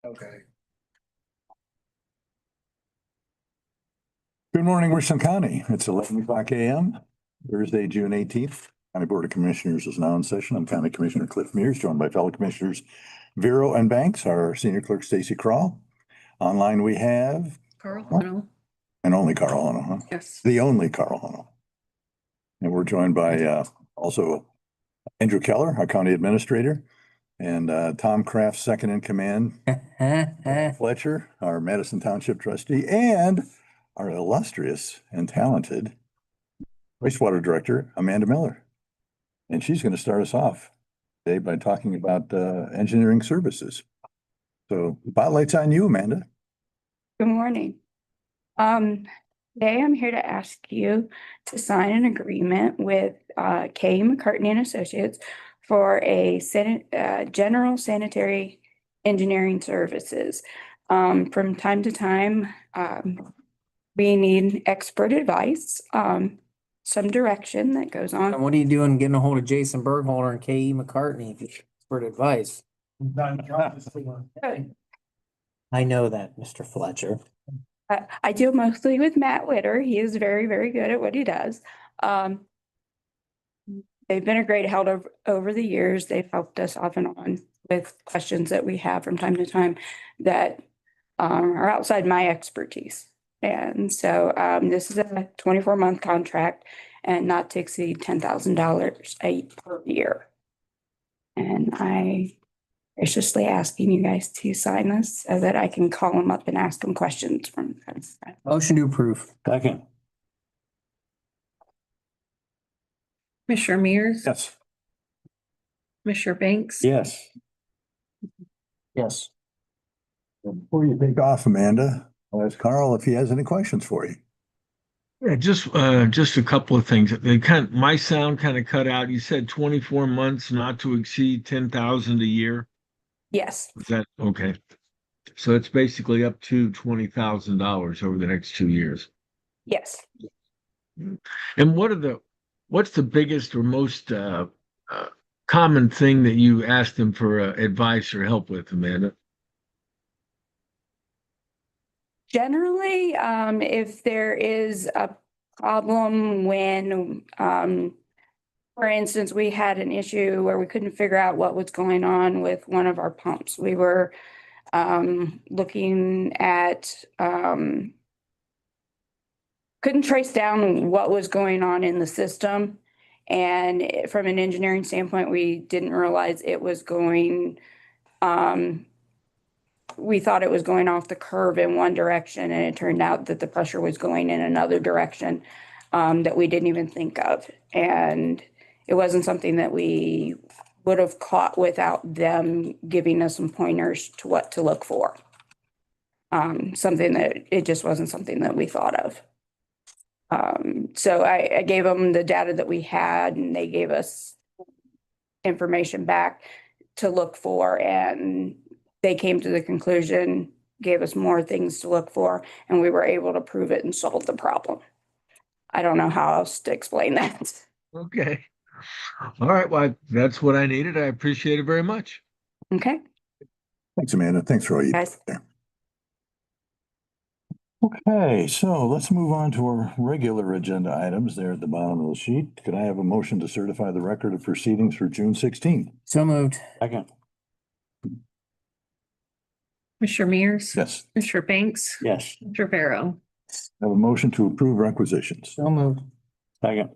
Okay. Good morning, Richland County. It's 11 o'clock a.m., Thursday, June 18th. County Board of Commissioners is now in session. I'm County Commissioner Cliff Mears, joined by fellow Commissioners Vero and Banks, our Senior Clerk Stacy Crawl. Online we have Carl Hunnell. and only Carl Hunnell, huh? Yes. The only Carl Hunnell. And we're joined by also Andrew Keller, our County Administrator, and Tom Kraft, second in command, Fletcher, our Madison Township Trustee, and our illustrious and talented wastewater director, Amanda Miller. And she's going to start us off today by talking about engineering services. So spotlight's on you, Amanda. Good morning. Today I'm here to ask you to sign an agreement with K. McCartney and Associates for a general sanitary engineering services. From time to time, we need expert advice, some direction that goes And on. what are you doing getting a hold of Jason Bergholder and K.E. McCartney for advice? I know that, Mr. Fletcher. I deal mostly with Matt Witter. He is very, very good at what he does. They've been a great help over the years. They've helped us off and on with questions that we have from time to time that are outside my expertise. And so this is a 24-month contract and not to exceed $10,000 per year. And I graciously asking you guys to sign this so that I can call them up and ask them questions from time to time. Motion to approve. Second. Commissioner Mears. Yes. Commissioner Banks. Yes. Yes. Before you take off, Amanda, I'll ask Carl if he has any questions for you. Yeah, just a couple of things. My sound kind of cut out. You said 24 months, not to exceed 10,000 a year. Yes, Is that okay? So it's basically up to $20,000 over the next 2 years. yes. And what's the biggest or most common thing that you ask them for advice or help with, Amanda? Generally, if there is a problem when, for instance, we had an issue where we couldn't figure out what was going on with one of our pumps. We were looking at, couldn't trace down what was going on in the system. And from an engineering standpoint, we didn't realize it was going, we thought it was going off the curve in one direction, and it turned out that the pressure was going in another direction that we didn't even think of. And it wasn't something that we would have caught without them giving us some pointers to what to look for. Something that it just wasn't something that we thought of. So I gave them the data that we had, and they gave us information back to look for, and they came to the conclusion, gave us more things to look for, and we were able to prove it and solve the problem. I don't know how else to explain that. Okay. All right. Well, that's what I needed. I appreciate it very much. Okay, Thanks, Amanda. Thanks for all you guys. there. Okay, so let's move on to our regular agenda items there at the bottom of the sheet. Could I have a motion to certify the record of proceedings for June 16th? So moved. Second. Commissioner Mears. Yes. Commissioner Banks. Yes. Commissioner Vero. Have a motion to approve requisitions. So moved. Second.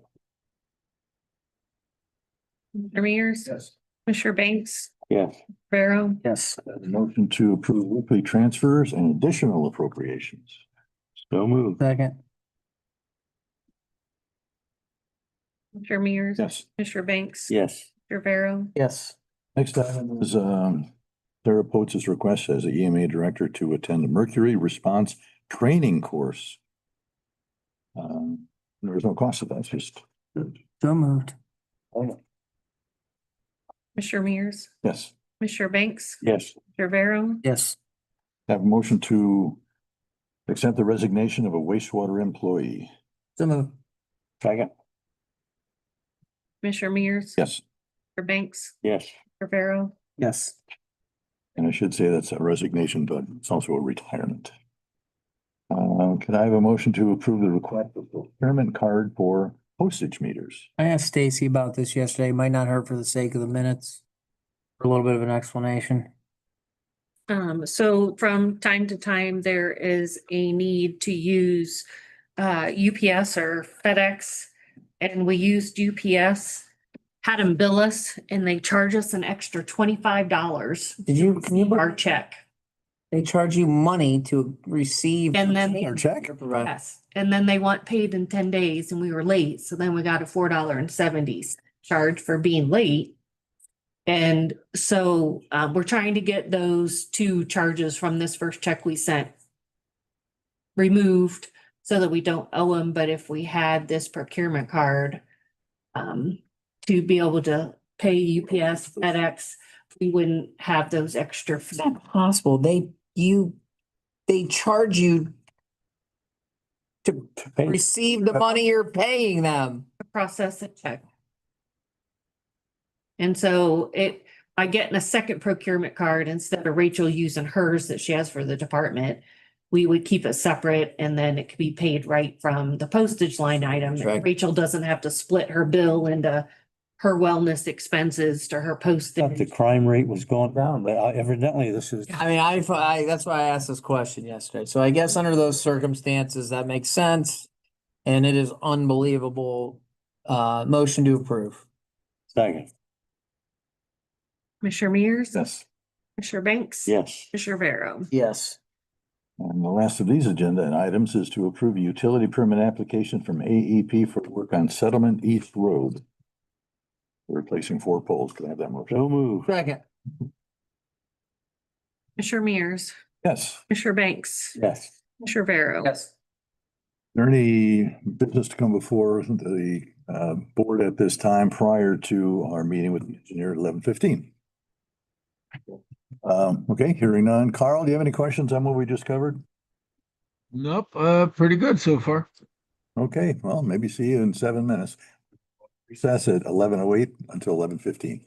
Commissioner Mears. Yes. Commissioner Banks. Yes. Vero. Yes. A motion to approve weekly transfers and additional appropriations. So moved. Second. Commissioner Mears. Yes. Commissioner Banks. Yes. Commissioner Vero. Yes. Next item is Sarah Potz's request as the EMA director to attend the Mercury Response Training Course. There was no cost of that, just. So moved. Commissioner Mears. Yes. Commissioner Banks. Yes. Commissioner Vero. Yes. Have a motion to accept the resignation of a wastewater employee. So moved. Second. Commissioner Mears. Yes. Commissioner Banks. Yes. Commissioner Vero. Yes. And I should say that's a resignation, but it's also a retirement. Can I have a motion to approve the request of procurement card for postage meters? I asked Stacy about this yesterday. Might not hurt for the sake of the minutes. For a little bit of an explanation. So from time to time, there is a need to use UPS or FedEx. And we used UPS, had them bill us and they charge us an extra $25. Can you, Our check. they charge you money to receive. And then Our check? Yes, and then they want paid in 10 days and we were late, so then we got a $4.70 charge for being late. And so we're trying to get those two charges from this first check we sent removed so that we don't owe them, but if we had this procurement card to be able to pay UPS, FedEx, we wouldn't have those extra. It's not possible. They charge you to receive the money you're paying them. Process a check. And so by getting a second procurement card instead of Rachel using hers that she has for the department, we would keep it separate and then it could be paid right from the postage line item. Right. Rachel doesn't have to split her bill into her wellness expenses to her Thought the postage. crime rate was going down, but evidently this is. I mean, that's why I asked this question yesterday. So I guess under those circumstances, that makes sense. And it is unbelievable. Motion to approve. Second, Commissioner Mears? Yes. Commissioner Banks? yes. Commissioner Vero? Yes. And the last of these agenda items is to approve a utility permit application from AEP for work on Settlement East Road. Replacing 4 poles. Can I have that motion? So move. Second. Commissioner Mears? Yes. Commissioner Banks? Yes. Commissioner Vero? Yes. Is there any business to come before the board at this time prior to our meeting with the engineer at 11:15? Okay, hearing none. Carl, do you have any questions on what we just covered? Nope, pretty good so far. Okay, well, maybe see you in 7 minutes. Recess at 11:08 until 11:15.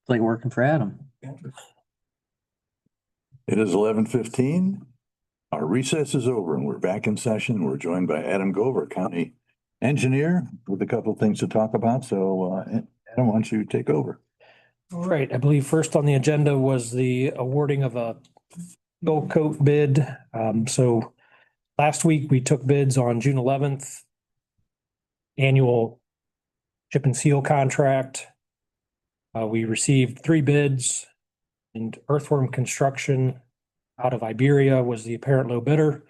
It's like working for Adam. It is 11:15. Our recess is over and we're back in session. We're joined by Adam Gover, County Engineer, with a couple of things to talk about. So, Adam, why don't you take over? All right, I believe first on the agenda was the awarding of a Gold Coat bid. So last week we took bids on June 11th. Annual chip and seal contract. We received 3 bids, and Earthworm Construction out of Iberia was the apparent low bidder.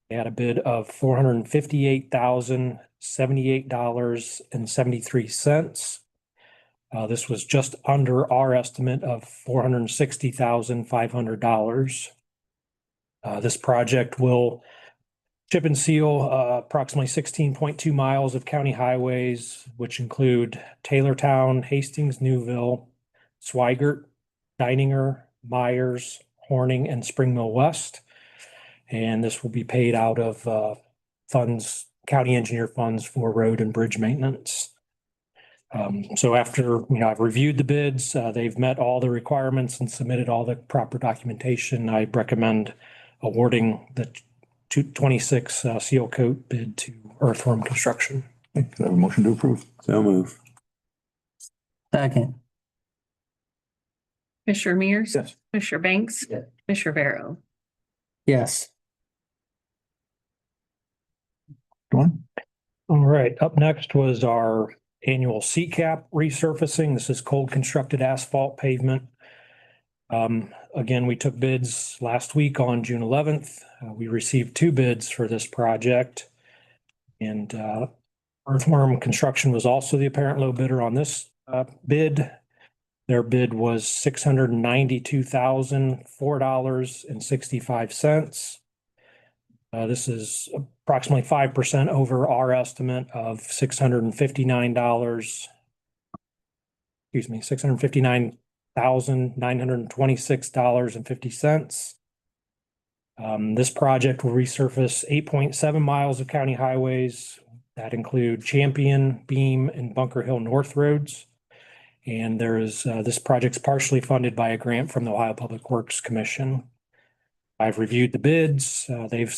They had a bid of $458,078.73. This was just under our estimate of $460,500. This project will chip and seal approximately 16.2 miles of county highways, which include Taylortown, Hastings, Newville, Swigert, Deininger, Myers, Horning, and Spring Mill West. And this will be paid out of funds, county engineer funds for road and bridge maintenance. So after, I've reviewed the bids, they've met all the requirements and submitted all the proper documentation. I recommend awarding the 226 seal coat bid to Earthworm Construction. Okay, could I have a motion to approve? So move. Second. Commissioner Mears? Yes. Commissioner Banks? Yes. Commissioner Vero? Yes. Go on. All right, up next was our annual CCAP resurfacing. This is cold constructed asphalt pavement. Again, we took bids last week on June 11th. We received 2 bids for this project. And Earthworm Construction was also the apparent low bidder on this bid. Their bid was $692,004.65. This is approximately 5% over our estimate of $659,926.50. This project will resurface 8.7 miles of county highways that include Champion, Beam, and Bunker Hill North roads. And this project's partially funded by a grant from the Ohio Public Works Commission. I've reviewed the bids. They've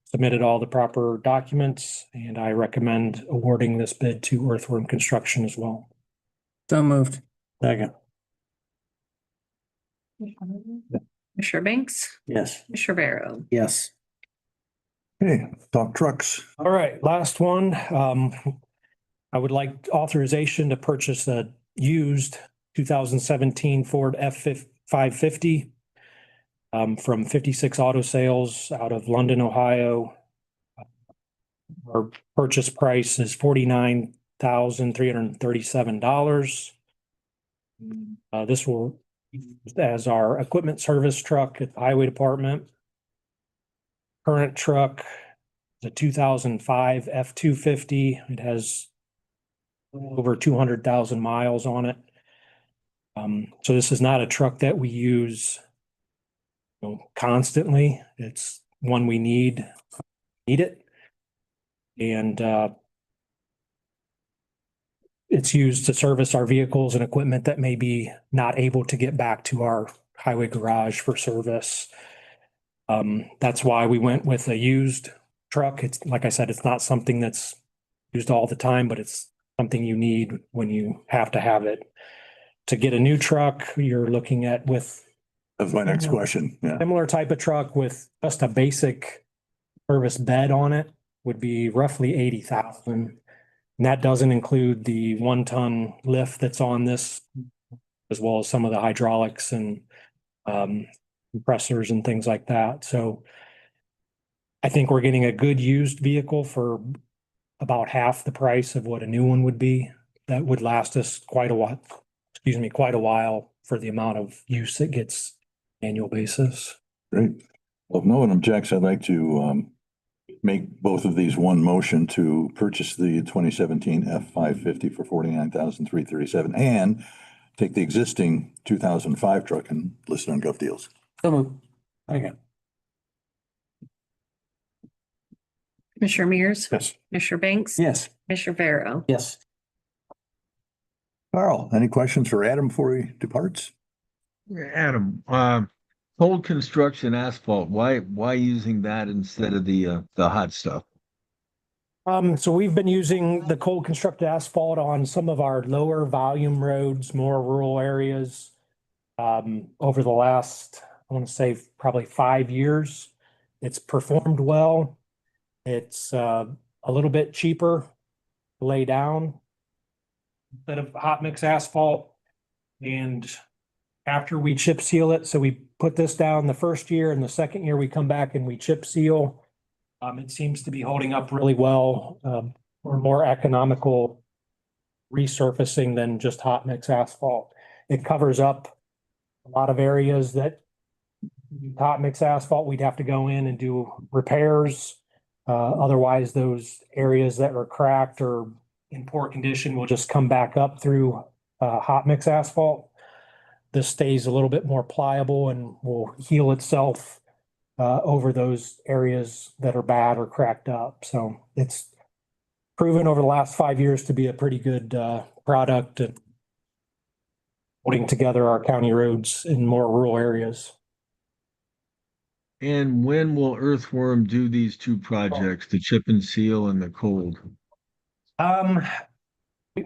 submitted all the proper documents, and I recommend awarding this bid to Earthworm Construction as well. So moved. Second. Commissioner Banks? Yes. Commissioner Vero? Yes. Okay, talk trucks. All right, last one. I would like authorization to purchase a used 2017 Ford F-550 from 56 Auto Sales out of London, Ohio. Our purchase price is $49,337. This will be used as our equipment service truck at the Highway Department. Current truck, the 2005 F-250. It has over 200,000 miles on it. So this is not a truck that we use constantly. It's one we need it. And it's used to service our vehicles and equipment that may be not able to get back to our highway garage for service. That's why we went with a used truck. It's like I said, it's not something that's used all the time, but it's something you need when you have to have it. To get a new truck, you're looking at with That's my next question. Yeah. similar type of truck with just a basic service bed on it would be roughly 80,000. And that doesn't include the 1-ton lift that's on this, as well as some of the hydraulics and compressors and things like that. So I think we're getting a good used vehicle for about half the price of what a new one would be. That would last us quite a while for the amount of use it gets annual basis. Great. Well, if no one objects, I'd like to make both of these one motion to purchase the 2017 F-550 for $49,337 and take the existing 2005 truck and list it on Gov Deals. So moved. Second. Commissioner Mears? Yes. Commissioner Banks? Yes. Commissioner Vero? Yes. Carl, any questions for Adam before he departs? Adam, cold construction asphalt, why using that instead of the hot stuff? So we've been using the cold constructed asphalt on some of our lower volume roads, more rural areas. Over the last, I want to say probably 5 years. It's performed well. It's a little bit cheaper to lay down instead of hot mix asphalt. And after we chip seal it, so we put this down the first year, and the second year we come back and we chip seal. It seems to be holding up really well. We're more economical resurfacing than just hot mix asphalt. It covers up a lot of areas that hot mix asphalt, we'd have to go in and do repairs. Otherwise, those areas that were cracked or in poor condition will just come back up through hot mix asphalt. This stays a little bit more pliable and will heal itself over those areas that are bad or cracked up. So it's proven over the last 5 years to be a pretty good product and putting together our county roads in more rural areas. And when will Earthworm do these two projects, the chip and seal and the cold?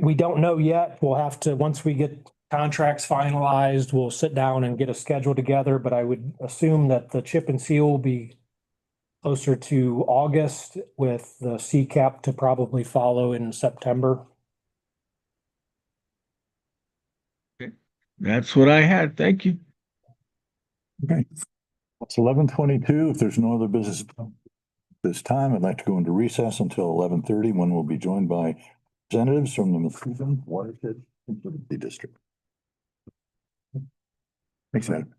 We don't know yet. We'll have to, once we get contracts finalized, we'll sit down and get a schedule together, but I would assume that the chip and seal will be closer to August with the CCAP to probably follow in September. That's what I had. Thank you. Okay. It's 11:22. If there's no other business this time, I'd like to go into recess until 11:30, when we'll be joined by representatives from the Muskegon Watershed Utility District. Thanks, Ed.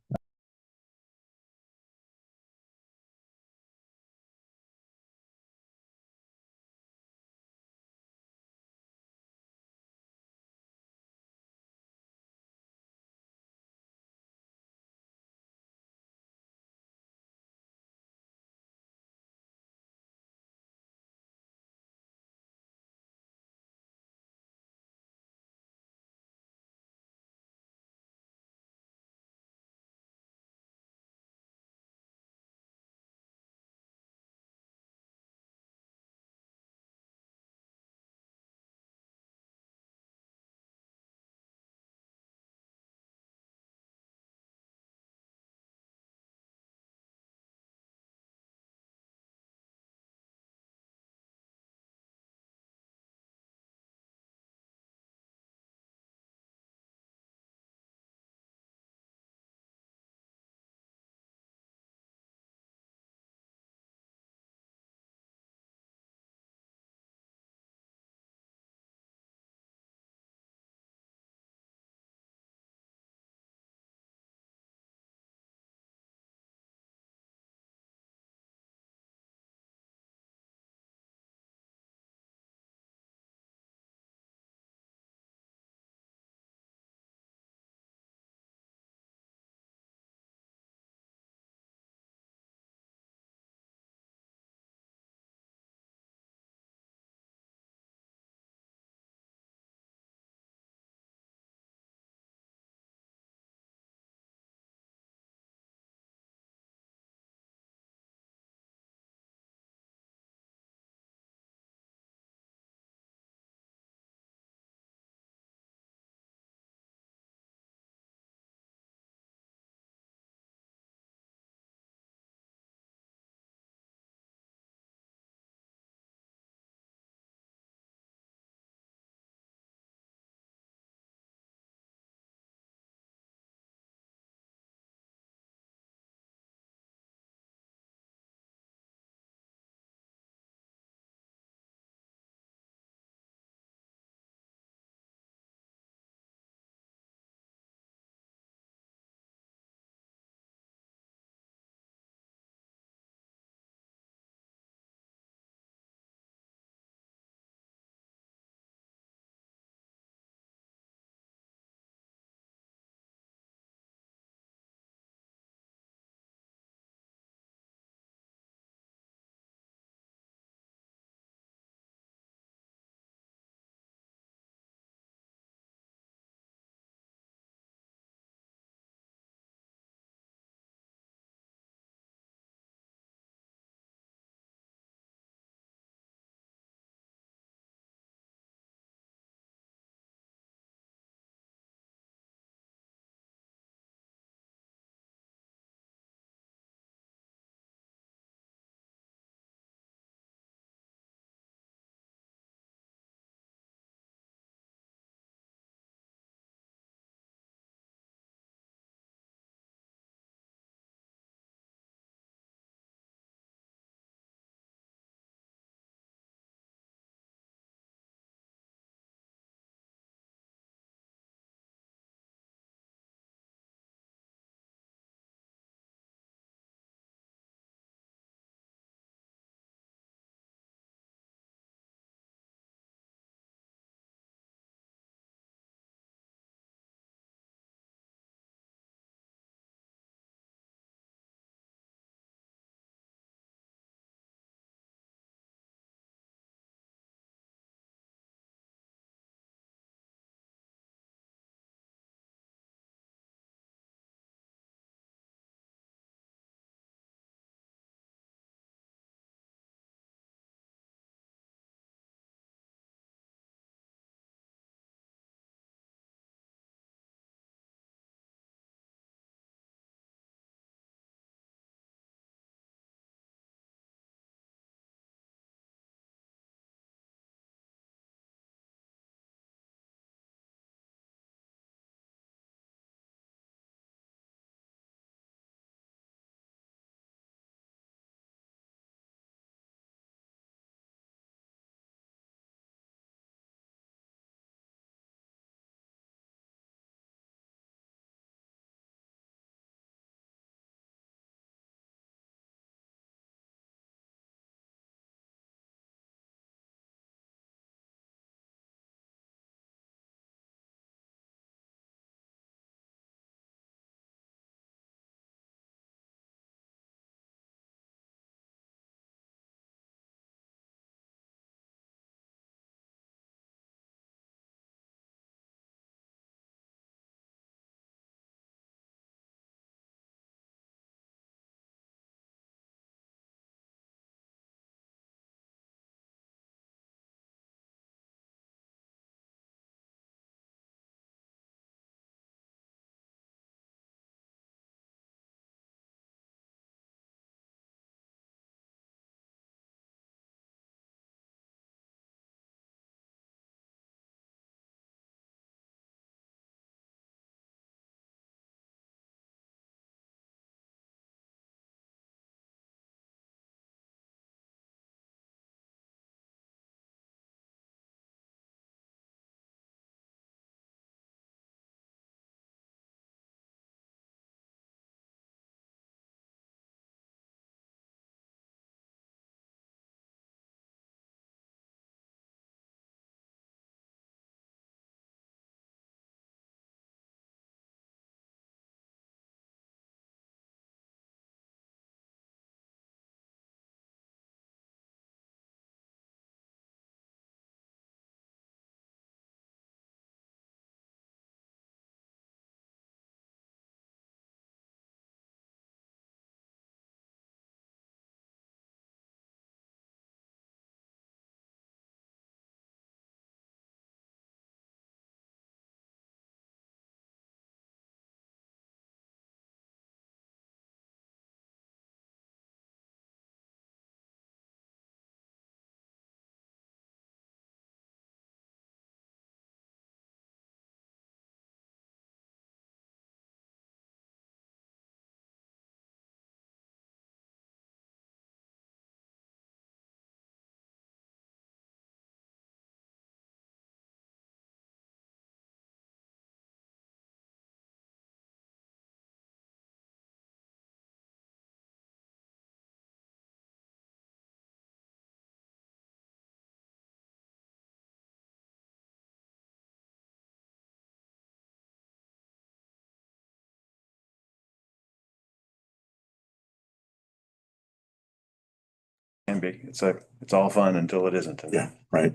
be. It's all fun until it isn't. Yeah, right.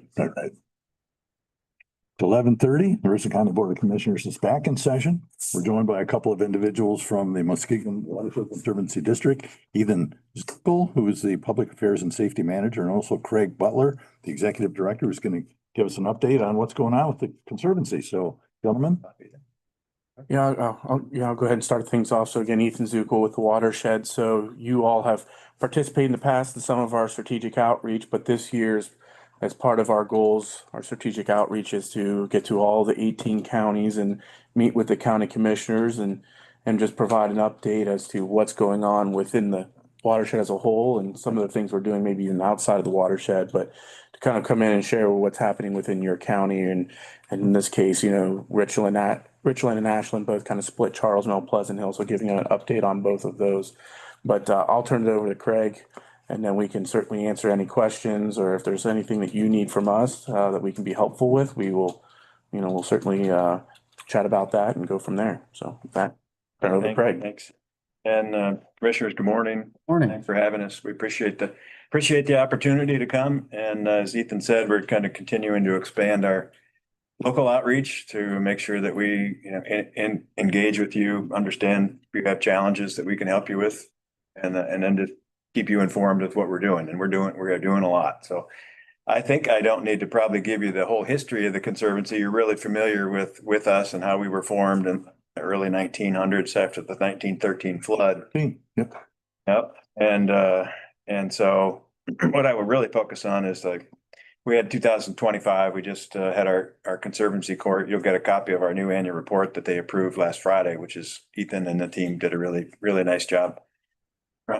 11:30, the Aroostook County Board of Commissioners is back in session. We're joined by a couple of individuals from the Muskegon Watershed Conservancy District, Ethan Zickel, who is the Public Affairs and Safety Manager, and also Craig Butler, the Executive Director, who's going to give us an update on what's going on with the Conservancy. So, gentlemen. I'll go ahead and start things off. So again, Ethan Zukel with the Watershed. So you all have participated in the past in some of our strategic outreach, but this year's, as part of our goals, our strategic outreach is to get to all the 18 counties and meet with the county commissioners and just provide an update as to what's going on within the watershed as a whole and some of the things we're doing maybe even outside of the watershed, but to kind of come in and share what's happening within your county. And in this case, Richland and Ashland both kind of split Charles Mill, Pleasant Hill. So giving an update on both of those. But I'll turn it over to Craig, and then we can certainly answer any questions, or if there's anything that you need from us that we can be helpful with, we will, we'll certainly chat about that and go from there. So with that, turn it over to Craig. Thanks. And commissioners, good morning. Morning. Thanks for having us. We appreciate the opportunity to come. And as Ethan said, we're kind of continuing to expand our local outreach to make sure that we, engage with you, understand if you have challenges that we can help you with, and then to keep you informed of what we're doing. And we're doing a lot. So I think I don't need to probably give you the whole history of the Conservancy. You're really familiar with us and how we were formed in the early 1900s after the 1913 flood. Yep. Yep. And so what I would really focus on is we had 2025. We just had our Conservancy court. You'll get a copy of our new annual report that they approved last Friday, which is Ethan and the team did a really, really nice job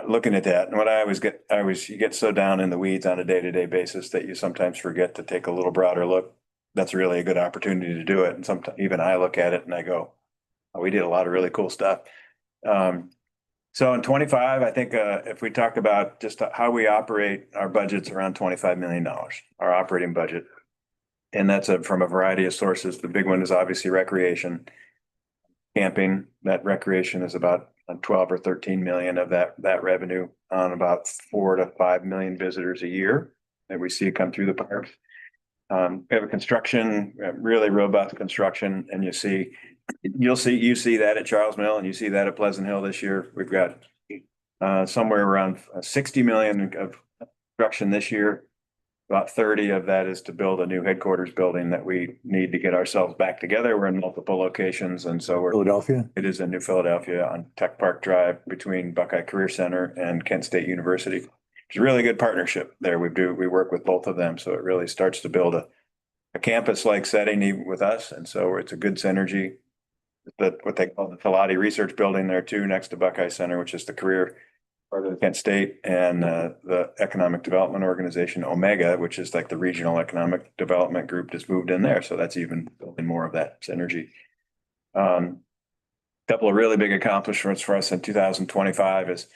looking at that. And what you get so down in the weeds on a day-to-day basis that you sometimes forget to take a little broader look. That's really a good opportunity to do it. And sometimes even I look at it and I go, oh, we did a lot of really cool stuff. So in 25, I think if we talk about just how we operate, our budget's around $25 million, our operating budget. And that's from a variety of sources. The big one is obviously recreation, camping. That recreation is about 12 or 13 million of that revenue on about 4 to 5 million visitors a year that we see come through the parks. We have a construction, really robust construction, and you see that at Charles Mill and you see that at Pleasant Hill this year. We've got somewhere around 60 million of construction this year. About 30 of that is to build a new headquarters building that we need to get ourselves back together. We're in multiple locations, and so Philadelphia? It is in New Philadelphia on Tech Park Drive between Buckeye Career Center and Kent State University. It's a really good partnership there. We work with both of them, so it really starts to build a campus-like setting even with us, and so it's a good synergy. What they call the Filati Research Building there too, next to Buckeye Center, which is the career part of Kent State, and the Economic Development Organization, Omega, which is like the regional economic development group, just moved in there. So that's even building more of that synergy. Couple of really big accomplishments for us in 2025 is,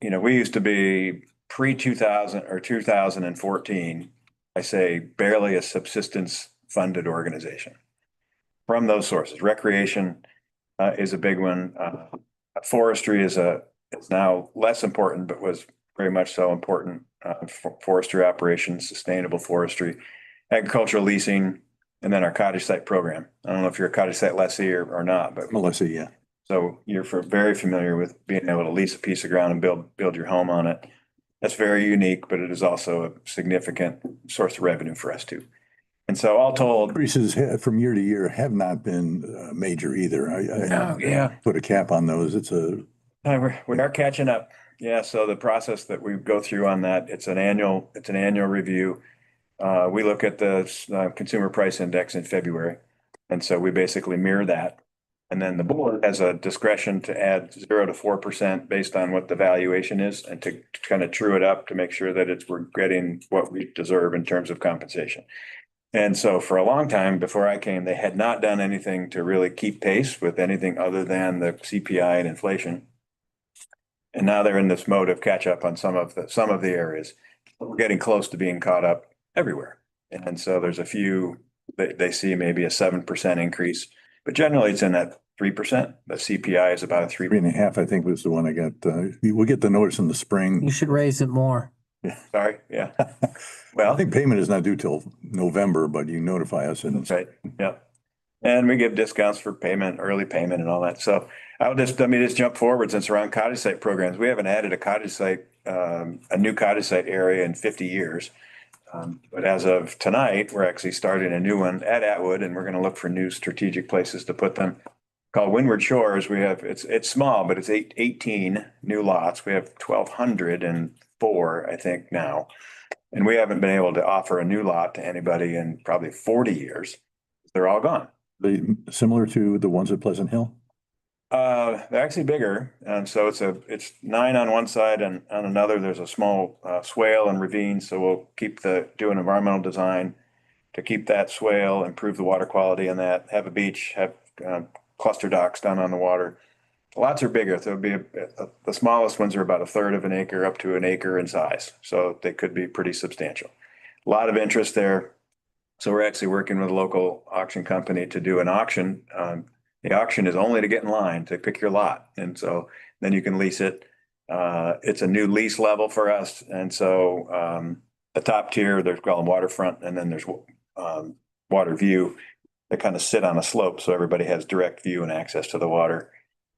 we used to be pre-2000 or 2014, I say barely a subsistence funded organization. From those sources, recreation is a big one. Forestry is now less important, but was very much so important for forestry operations, sustainable forestry, agricultural leasing, and then our cottage site program. I don't know if you're a cottage site lessee or not, but Melissa, yeah. So you're very familiar with being able to lease a piece of ground and build your home on it. That's very unique, but it is also a significant source of revenue for us too. And so all told, Increases from year to year have not been major either. yeah. Put a cap on those. We are catching up. Yeah. So the process that we go through on that, it's an annual review. We look at the consumer price index in February. And so we basically mirror that. And then the board has a discretion to add 0 to 4% based on what the valuation is, and to kind of true it up to make sure that we're getting what we deserve in terms of compensation. And so for a long time before I came, they had not done anything to really keep pace with anything other than the CPI and inflation. And now they're in this mode of catch up on some of the areas. We're getting close to being caught up everywhere. And so there's a few that they see maybe a 7% increase, but generally it's in that 3%. The CPI is about a 3.5%. I think was the one I got. We'll get the notice in the spring. You should raise it more. Sorry, yeah. I Well, think payment is not due till November, but you notify us and that's right, yeah. And we give discounts for payment, early payment and all that. So let me just jump forward since we're on cottage site programs. We haven't added a cottage site, a new cottage site area in 50 years. But as of tonight, we're actually starting a new one at Atwood, and we're going to look for new strategic places to put them. Called Windward Shores. We have, it's small, but it's 18 new lots. We have 1,204, I think now. And we haven't been able to offer a new lot to anybody in probably 40 years. They're all gone. they similar to the ones at Pleasant Hill? They're actually bigger, and so it's 9 on one side and on another, there's a small swale and ravine, so we'll do an environmental design to keep that swale, improve the water quality in that, have a beach, have cluster docks down on the water. Lots are bigger, so it'll be the smallest ones are about a third of an acre up to an acre in size, so they could be pretty substantial. A lot of interest there. So we're actually working with a local auction company to do an auction. The auction is only to get in line to pick your lot. And so then you can lease it. It's a new lease level for us. And so the top tier, there's called waterfront, and then there's water view. They kind of sit on a slope, so everybody has direct view and access to the water.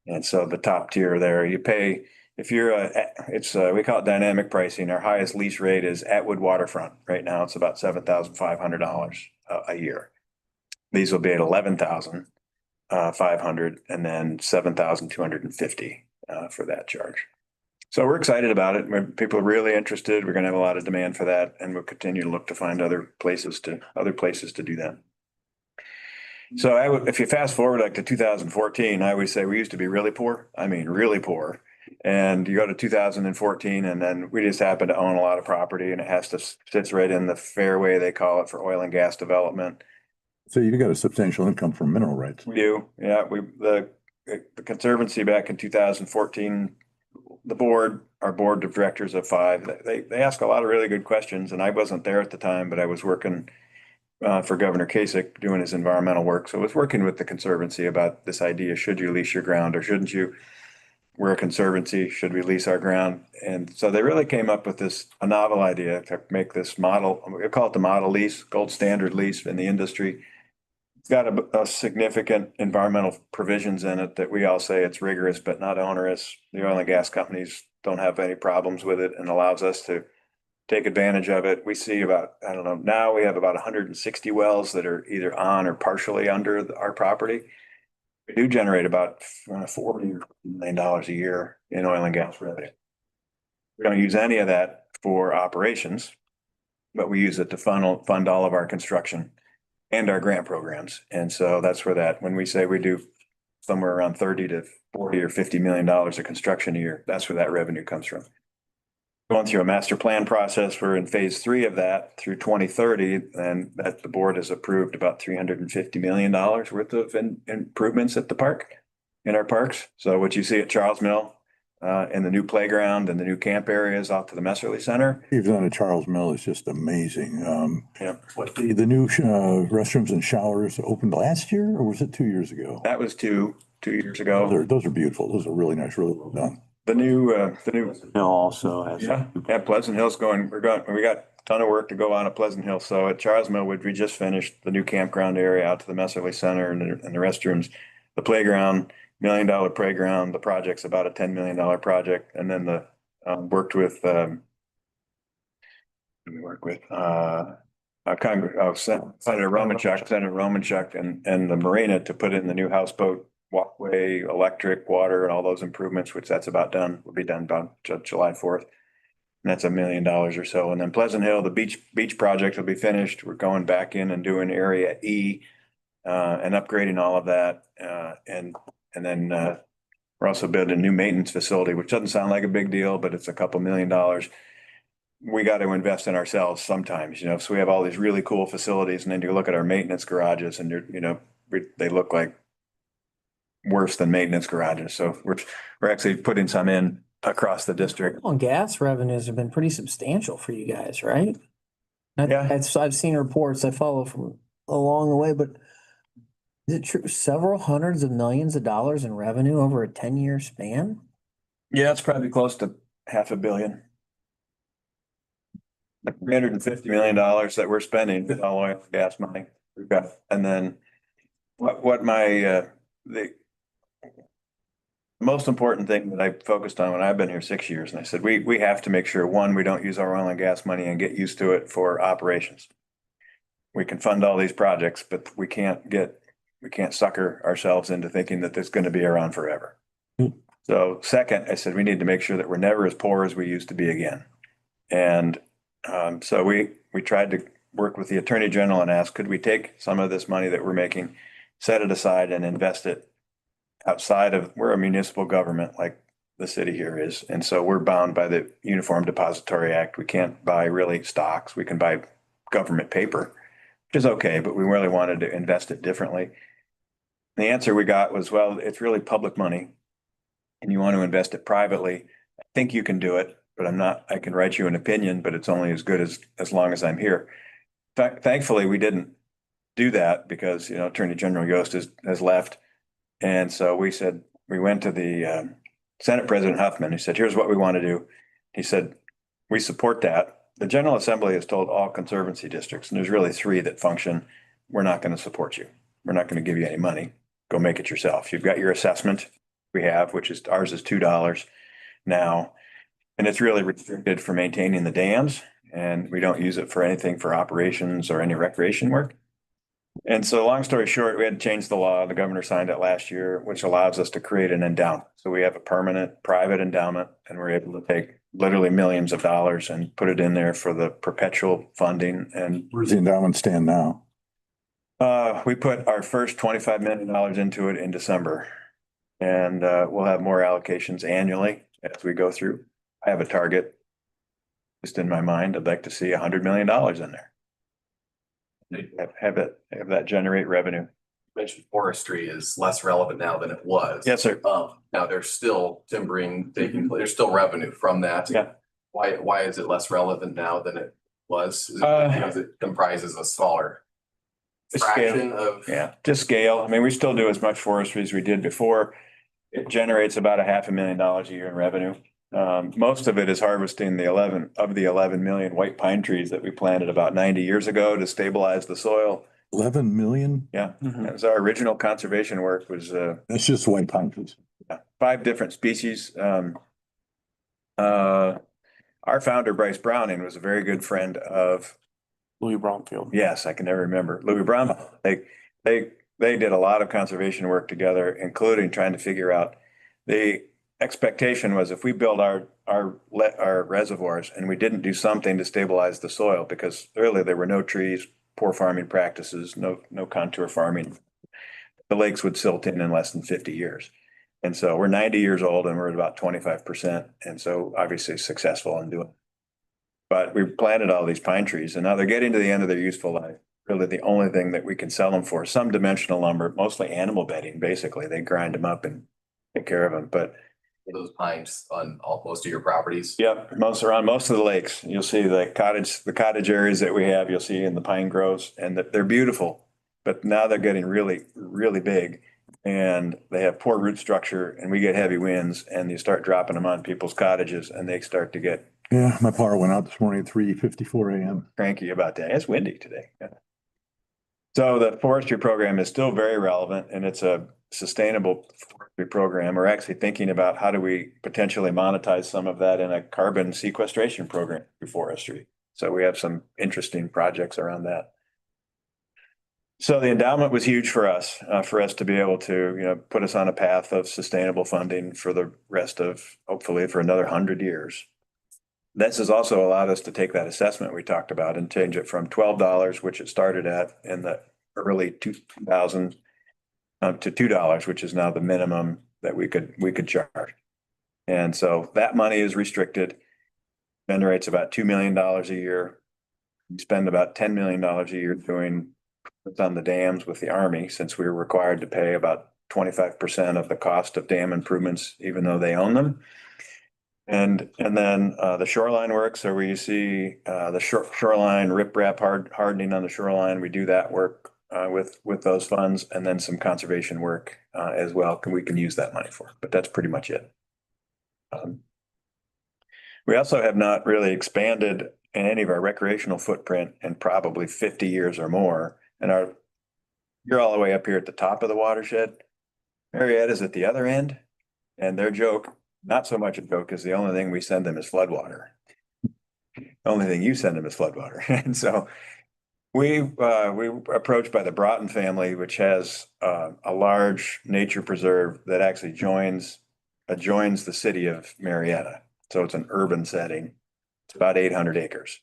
And so the top tier there, you pay, if you're we call it dynamic pricing. Our highest lease rate is Atwood Waterfront. Right now, it's about $7,500 a year. These will be at $11,500 and then $7,250 for that charge. So we're excited about it. People are really interested. We're going to have a lot of demand for that, and we'll continue to look to find other places to do that. So if you fast forward like to 2014, I always say we used to be really poor. I mean, really poor. And you go to 2014, and then we just happen to own a lot of property, and it sits right in the fairway, they call it, for oil and gas development. So you've got a substantial income from mineral rights. We do, yeah. The Conservancy back in 2014, our board of directors of 5, they ask a lot of really good questions, and I wasn't there at the time, but I was working for Governor Kasich doing his environmental work. So I was working with the Conservancy about this idea: should you lease your ground or shouldn't you? We're a conservancy, should we lease our ground? And so they really came up with a novel idea to make this model, we call it the model lease, gold standard lease in the industry. It's got a significant environmental provisions in it that we all say it's rigorous, but not onerous. The oil and gas companies don't have any problems with it, and allows us to take advantage of it. We see now we have about 160 wells that are either on or partially under our property. We do generate about $40 million a year in oil and gas revenue. We don't use any of that for operations, but we use it to fund all of our construction and our grant programs. And so that's where when we say we do somewhere around 30 to 40 or $50 million of construction a year, that's where that revenue comes from. Going through a master plan process, we're in phase 3 of that through 2030, and that the board has approved about $350 million worth of improvements at the park, in our parks. So what you see at Charles Mill, and the new playground and the new camp areas out to the Messerly Center. You've done at Charles Mill is just amazing. Yeah. The new restrooms and showers opened last year, or was it 2 years ago? That was two years ago. Those are beautiful. Those are really nice, really well done. The new Hill also has. Yeah, Pleasant Hill's we got a ton of work to go on at Pleasant Hill. So at Charles Mill, we just finished the new campground area out to the Messerly Center and the restrooms, the playground, $1 million playground. The project's about a $10 million project. And then Senator Romanchuk and the marina to put in the new houseboat walkway, electric, water, and all those improvements, which that's about done, will be done about July 4th. And that's $1 million or so. And then Pleasant Hill, the beach project will be finished. We're going back in and doing area E, and upgrading all of that. And then we're also building a new maintenance facility, which doesn't sound like a big deal, but it's a couple $1 million. We got to invest in ourselves sometimes, so we have all these really cool facilities, and then you look at our maintenance garages and they look like worse than maintenance garages. So we're actually putting some in across the district. Well, gas revenues have been pretty substantial for you guys, right? Yeah. I've seen reports I follow from along the way, but is it true several hundreds of millions of dollars in revenue over a 10-year span? Yeah, it's probably close to $500 million. $350 million that we're spending is all oil and gas money. We've got, and then what my, the most important thing that I focused on when I've been here 6 years, and I said, we have to make sure, one, we don't use our oil and gas money and get used to it for operations. We can fund all these projects, but we can't sucker ourselves into thinking that it's going to be around forever. So second, I said, we need to make sure that we're never as poor as we used to be again. And so we tried to work with the Attorney General and ask, could we take some of this money that we're making, set it aside and invest it outside of, we're a municipal government like the city here is. And so we're bound by the Uniform Depository Act. We can't buy really stocks. We can buy government paper, which is okay, but we really wanted to invest it differently. The answer we got was, well, it's really public money and you want to invest it privately. I think you can do it, but I can write you an opinion, but it's only as good as long as I'm here. Thankfully, we didn't do that because, Attorney General Yost has left. And so we went to the Senate President Huffman. He said, here's what we want to do. He said, we support that. The General Assembly has told all conservancy districts, and there's really 3 that function, we're not going to support you. We're not going to give you any money. Go make it yourself. You've got your assessment we have, which is ours is $2 now. And it's really restricted for maintaining the dams. And we don't use it for anything for operations or any recreation work. And so long story short, we had to change the law. The governor signed it last year, which allows us to create an endowment. So we have a permanent private endowment and we're able to take literally millions of dollars and put it in there for the perpetual funding. And Where's the endowment stand now? we put our first $25 million into it in December. And we'll have more allocations annually as we go through. I have a target just in my mind. I'd like to see $100 million in there. Have that generate revenue. You mentioned forestry is less relevant now than it was. Yes, sir. Now there's still timbering taking place. There's still revenue from that. Yeah. Why is it less relevant now than it was? Is it because it comprises a smaller fraction of? Yeah, just scale. I mean, we still do as much forestry as we did before. It generates about $500,000 a year in revenue. Most of it is harvesting the 11 million white pine trees that we planted about 90 years ago to stabilize the soil. 11 million? Yeah, that was our original conservation work was, That's just white pine trees. 5 different species. Our founder, Bryce Browning, was a very good friend of Louis Bromfield. Yes, I can never remember. Louis Brown, they did a lot of conservation work together, including trying to figure out the expectation was if we build our reservoirs and we didn't do something to stabilize the soil, because earlier there were no trees, poor farming practices, no contour farming, the lakes would silt in less than 50 years. And so we're 90 years old and we're at about 25%. And so obviously successful in doing it. But we planted all these pine trees and now they're getting to the end of their useful life. Really the only thing that we can sell them for, some dimensional lumber, mostly animal bedding, basically. They grind them up and take care of them. But those pines on most of your properties? Yep, around most of the lakes. You'll see the cottage areas that we have, you'll see in the pine groves, and they're beautiful. But now they're getting really, really big and they have poor root structure and we get heavy winds and you start dropping them on people's cottages and they start to get. Yeah, my power went out this morning at 3:54 a.m. Cranky about that. It's windy today. Yeah. So the forestry program is still very relevant and it's a sustainable forestry program. We're actually thinking about how do we potentially monetize some of that in a carbon sequestration program for forestry. So we have some interesting projects around that. So the endowment was huge for us to be able to, put us on a path of sustainable funding for the rest of, hopefully for another 100 years. This has also allowed us to take that assessment we talked about and change it from $12, which it started at in the early 2000s, to $2, which is now the minimum that we could charge. And so that money is restricted, generates about $2 million a year. We spend about $10 million a year doing on the dams with the Army, since we were required to pay about 25% of the cost of dam improvements, even though they own them. And then the shoreline work. So where you see the shoreline riprap hardening on the shoreline, we do that work with those funds, and then some conservation work as well. We can use that money for, but that's pretty much it. We also have not really expanded in any of our recreational footprint in probably 50 years or more. And you're all the way up here at the top of the watershed. Marietta's at the other end, and their joke, not so much a joke, is the only thing we send them is floodwater. The only thing you send them is floodwater. And so we were approached by the Broughton family, which has a large nature preserve that actually adjoins the city of Marietta. So it's an urban setting. It's about 800 acres.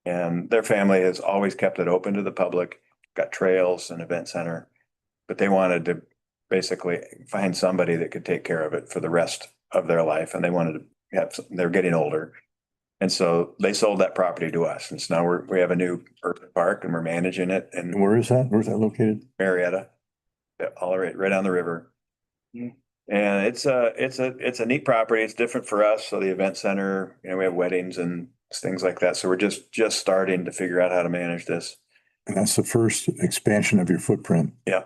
And their family has always kept it open to the public, got trails and event center, but they wanted to basically find somebody that could take care of it for the rest of their life. And they wanted to they're getting older. And so they sold that property to us. And so now we have a new urban park and we're managing it in And where is that? Where's that located? Marietta. Yeah, all right on the river. And it's a neat property. It's different for us. So the event center, we have weddings and things like that. So we're just starting to figure out how to manage this. And that's the first expansion of your footprint. Yeah.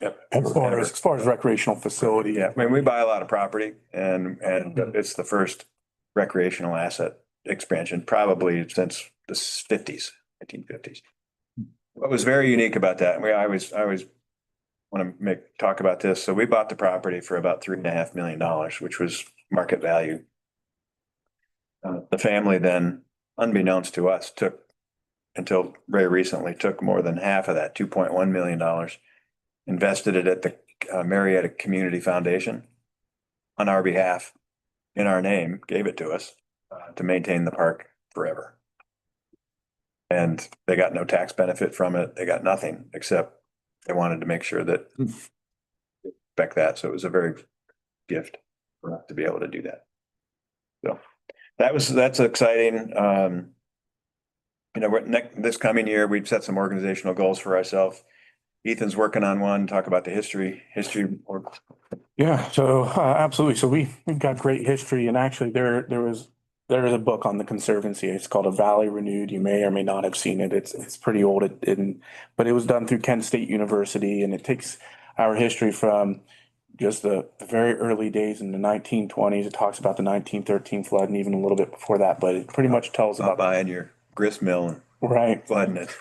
Yep. Ever. As far as recreational facility. Yeah, I mean, we buy a lot of properry and it's the first recreational asset expansion probably since the 1950s. What was very unique about that, and I always want to talk about this. So we bought the property for about $3.5 million, which was market value. The family then, unbeknownst to us, until very recently, took more than half of that, $2.1 million, invested it at the Marietta Community Foundation on our behalf, in our name, gave it to us to maintain the park forever. And they got no tax benefit from it. They got nothing except they wanted to make sure that respect that. So it was a very gift for us to be able to do that. So that's exciting. This coming year, we've set some organizational goals for ourselves. Ethan's working on one, talk about the history. Yeah, so absolutely. So we've got great history, and actually there is a book on the Conservancy. It's called A Valley Renewed. You may or may not have seen it. It's pretty old, but it was done through Kent State University, and it takes our history from just the very early days in the 1920s. It talks about the 1913 flood and even a little bit before that, but it pretty much tells about buying your grist mill and right flooding it.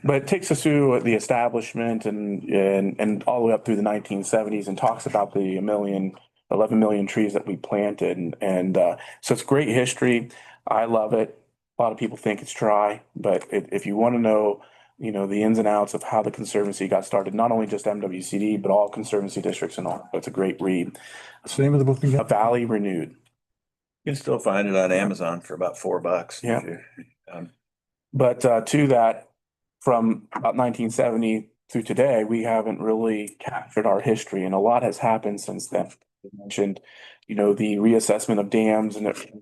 But it takes us through the establishment and all the way up through the 1970s and talks about the 11 million trees that we planted. And so it's great history. I love it. A lot of people think it's dry, but if you want to know, the ins and outs of how the Conservancy got started, not only just MWCD, but all Conservancy districts and all, it's a great read. What's the name of the book again? A Valley Renewed. You can still find it on Amazon for about $4. Yeah. But to that, from about 1970 through today, we haven't really captured our history, and a lot has happened since then. You mentioned, the reassessment of dams and the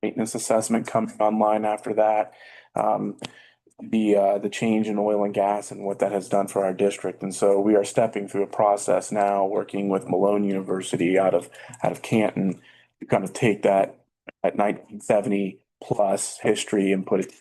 maintenance assessment coming online after that. The change in oil and gas and what that has done for our district. And so we are stepping through a process now, working with Malone University out of Canton to kind of take that 1970 plus history and put it.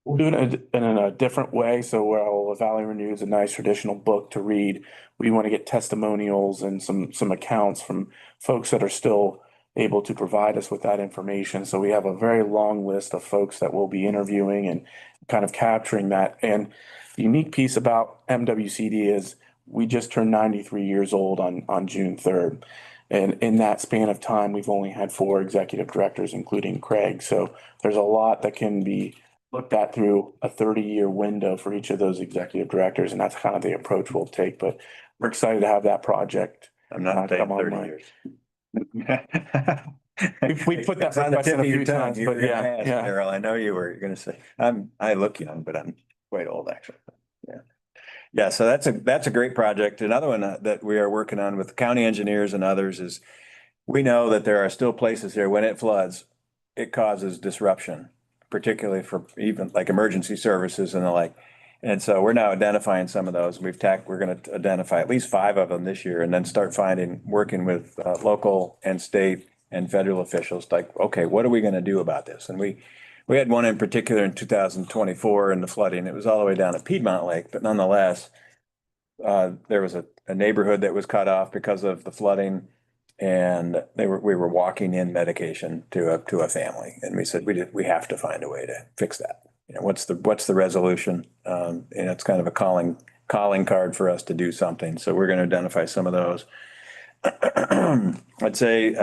We'll do it in a different way. So while Valley Renewed is a nice traditional book to read, we want to get testimonials and some accounts from folks that are still able to provide us with that information. So we have a very long list of folks that we'll be interviewing and kind of capturing that. And the unique piece about MWCD is we just turned 93 years old on June 3rd. And in that span of time, we've only had 4 executive directors, including Craig. So there's a lot that can be looked at through a 30-year window for each of those executive directors. And that's kind of the approach we'll take. But we're excited to have that project. I'm not staying 30 years. We put that on the tip request in a of your few tongue. times, You but were gonna yeah, ask, yeah. Carol, I know you were going to say, I look young, but I'm quite old actually. Yeah. Yeah. So that's a great project. Another one that we are working on with county engineers and others is we know that there are still places here when it floods, it causes disruption, particularly for even like emergency services and the like. And so we're now identifying some of those. We're going to identify at least 5 of them this year and then start working with local and state and federal officials like, okay, what are we going to do about this? And we had one in particular in 2024 in the flooding. It was all the way down at Piedmont Lake, but nonetheless, there was a neighborhood that was cut off because of the flooding. and we were walking in medication to a family, and we said, we have to find a way to fix that. You know, what's the resolution? And it's kind of a calling card for us to do something. So we're going to identify some of those. I'd say,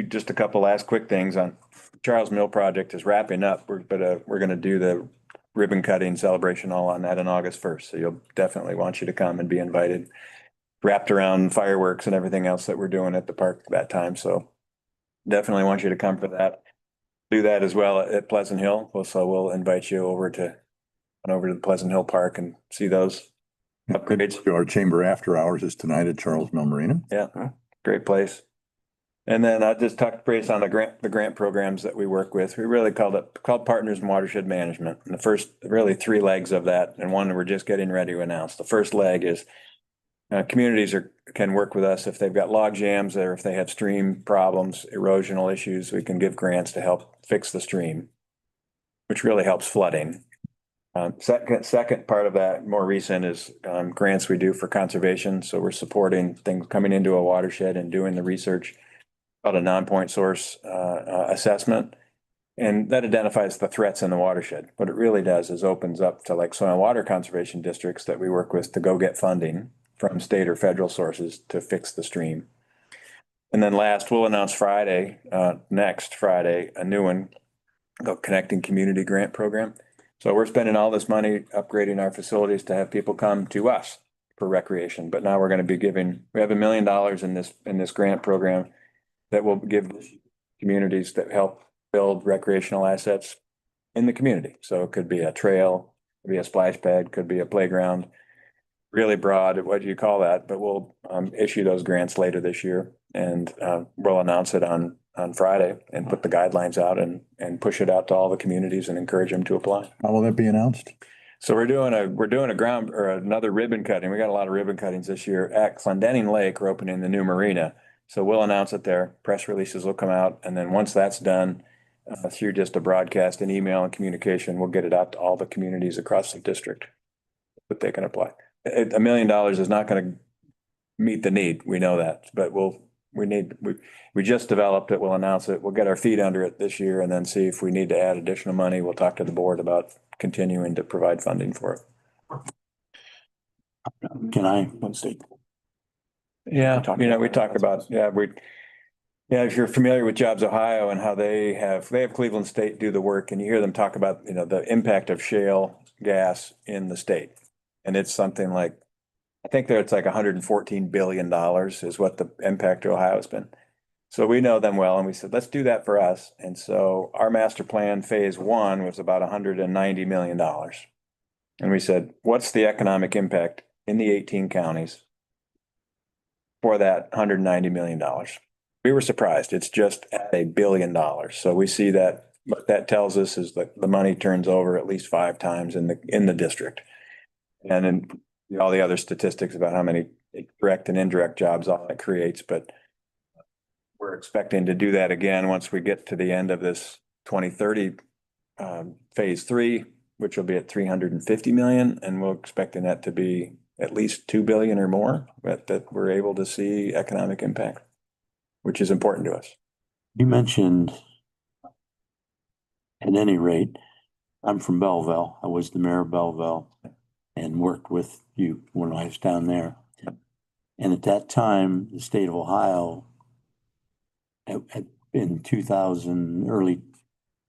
just a couple last quick things on Charles Mill project is wrapping up. We're going to do the ribbon cutting celebration all on that on August 1st. So you'll definitely want you to come and be invited, wrapped around fireworks and everything else that we're doing at the park that time. So definitely want you to come for that. Do that as well at Pleasant Hill. So we'll invite you over to the Pleasant Hill Park and see those upgrades. Our chamber after hours is tonight at Charles Mill Marina. Yeah, great place. And then I just touched base on the grant programs that we work with. We really called Partners in Watershed Management. And the first really 3 legs of that, and one we're just getting ready to announce. The first leg is communities can work with us if they've got log jams or if they have stream problems, erosional issues. We can give grants to help fix the stream, which really helps flooding. Second part of that, more recent, is grants we do for conservation. So we're supporting things coming into a watershed and doing the research called a non-point source assessment. And that identifies the threats in the watershed. What it really does is opens up to like soil and water conservation districts that we work with to go get funding from state or federal sources to fix the stream. And then last, we'll announce next Friday, a new one, the Connecting Community Grant Program. So we're spending all this money upgrading our facilities to have people come to us for recreation. But now we're going to be we have $1 million in this grant program that will give communities that help build recreational assets in the community. So it could be a trail, could be a splash pad, could be a playground, really broad. What do you call that? But we'll issue those grants later this year, and we'll announce it on Friday and put the guidelines out and push it out to all the communities and encourage them to apply. How will that be announced? So we're doing another ribbon cutting. We got a lot of ribbon cuttings this year at Clendenning Lake. We're opening the new marina. So we'll announce it there. Press releases will come out. And then once that's done, through just a broadcast and email and communication, we'll get it out to all the communities across the district that they can apply. $1 million is not going to meet the need. We know that, but we just developed it. We'll announce it. We'll get our feet under it this year and then see if we need to add additional money. We'll talk to the board about continuing to provide funding for it. Can I, one state? Yeah, we talk about, if you're familiar with Jobs Ohio and how they have Cleveland State do the work, and you hear them talk about, the impact of shale gas in the state. And it's something like, I think it's like $114 billion is what the impact to Ohio has been. So we know them well, and we said, let's do that for us. And so our master plan phase 1 was about $190 million. And we said, what's the economic impact in the 18 counties for that $190 million? We were surprised. It's just at $1 billion. So we see that what that tells us is that the money turns over at least 5 times in the district. And then all the other statistics about how many direct and indirect jobs all that creates. But we're expecting to do that again once we get to the end of this 2030 phase 3, which will be at $350 million. And we're expecting that to be at least $2 billion or more, that we're able to see economic impact, which is important to us. You mentioned, at any rate, I'm from Belleville. I was the mayor of Belleville and worked with you when I was down there. And at that time, the state of Ohio, in 2000,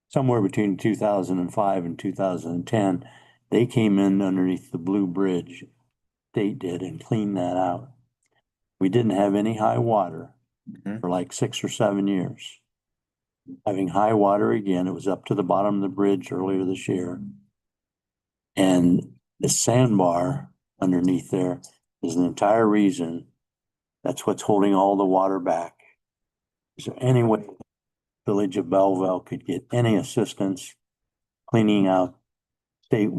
somewhere between 2005 and 2010, they came in underneath the Blue Bridge. State did, and cleaned that out. We didn't have any high water for like 6 or 7 years. Having high water again, it was up to the bottom of the bridge earlier this year. And the sandbar underneath there is the entire reason. That's what's holding all the water back. Is there any way the village of Belleville could get any assistance cleaning out state?